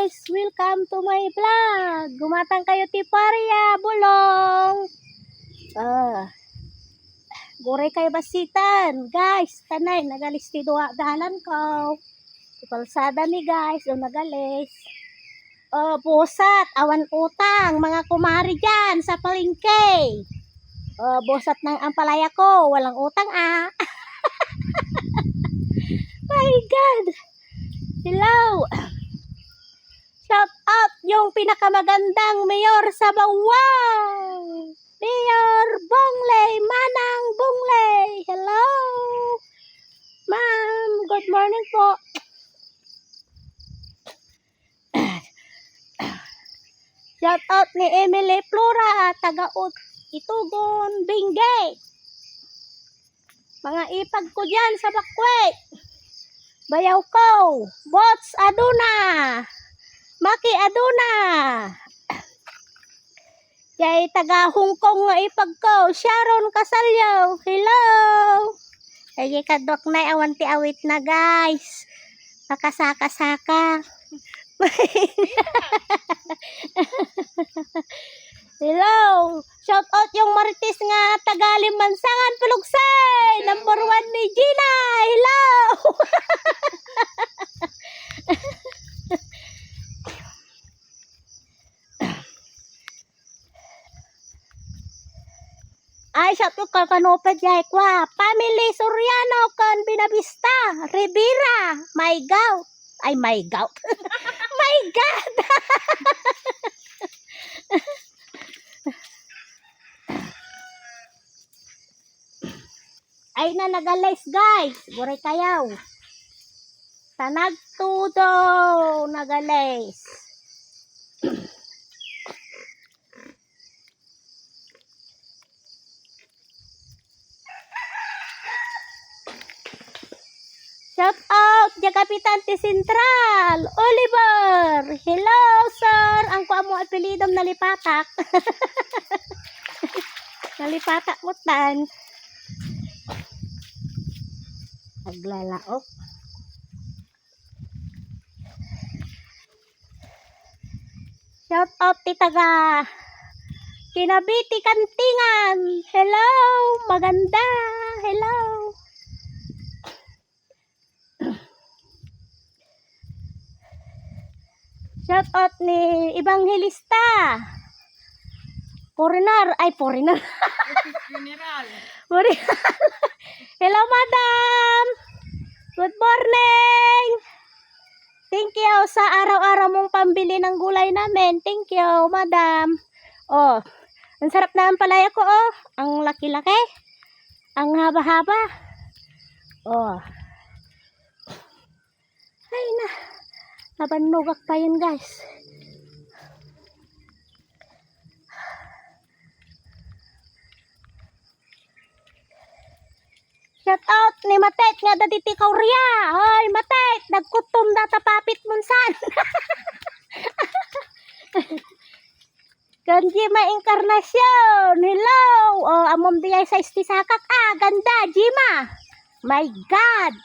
guys! Welcome to my vlog! Gumatang kayo ti Paria, bulong! Gore kayo basitan! Guys, tanay, nagalis ti duwa dahalan ko. Ipalsada mi guys, o nagalis. Busat, awan utang, mga kumari dyan sa palengke. Busat ng ampalaya ko, walang utang My God! Hello! Shout out yung pinakamagandang mayor sa Bawang! Mayor Bongley, Manang Bongley! Hello! Ma'am, good morning po. Shout out ni Emily Flora, taga Itugon, Benguet. Mga ipag ko dyan sa Bakwet. Bayaw ko, Bots Aduna, Maki Aduna. Kay taga Hong Kong nga ipag ko, Sharon Casalyo. Hello. Kay kadok na awan ti awit na guys. Nakasaka-saka. Hello. Shout out yung Marites nga taga Limansangan, Pulugsay. Number 1 ni Gina. Hello. Ay, shout out ka kanoped yay kwa. Family Soriano kan Binavista, Rivera, my gout. Ay, my gout. My God. Ay na nagalis guys. Buray kayaw. Tanag tudo nagalis. Shout out ya Kapitan ti Central, Oliver. Hello sir. Ang kuha mo apelidom nalipatak. Nalipatak mo tan. Naglalaok. Shout out ti taga Kinabiti Kantingan. Hello, maganda. Hello. Shout out ni Evangelista. Foreigner, ay foreigner. General. Hello, madam. Good morning. Thank you sa araw-araw mong pambili ng gulay namin. Thank you, madam. Oh, ang sarap na ang palaya ko, oh. Ang laki-laki. Ang haba-haba. Oh. Ay na. Nabanugak pa yun, guys. Shout out ni Matet nga daditi Kauria. Hoy, Matet, nagkutom data papit munsan. Kanji may inkarnasyon. Hello. Oh, amom diyay sa istisakak. Ganda, Jima. My God.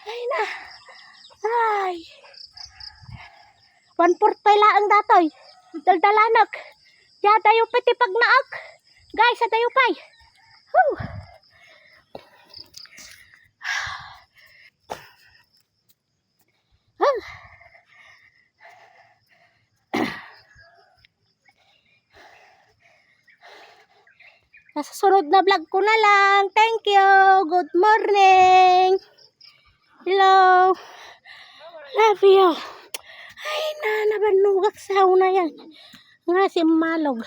Ay na. Ay. 1/4 pala ang datoy. Daldalanok. Yada yung piti pagnaak. Guys, sa tayo pay. Sa sunod na vlog ko na lang. Thank you. Good morning. Hello. Love you. Ay na, nabanugak sa una yan. Nga si Malog.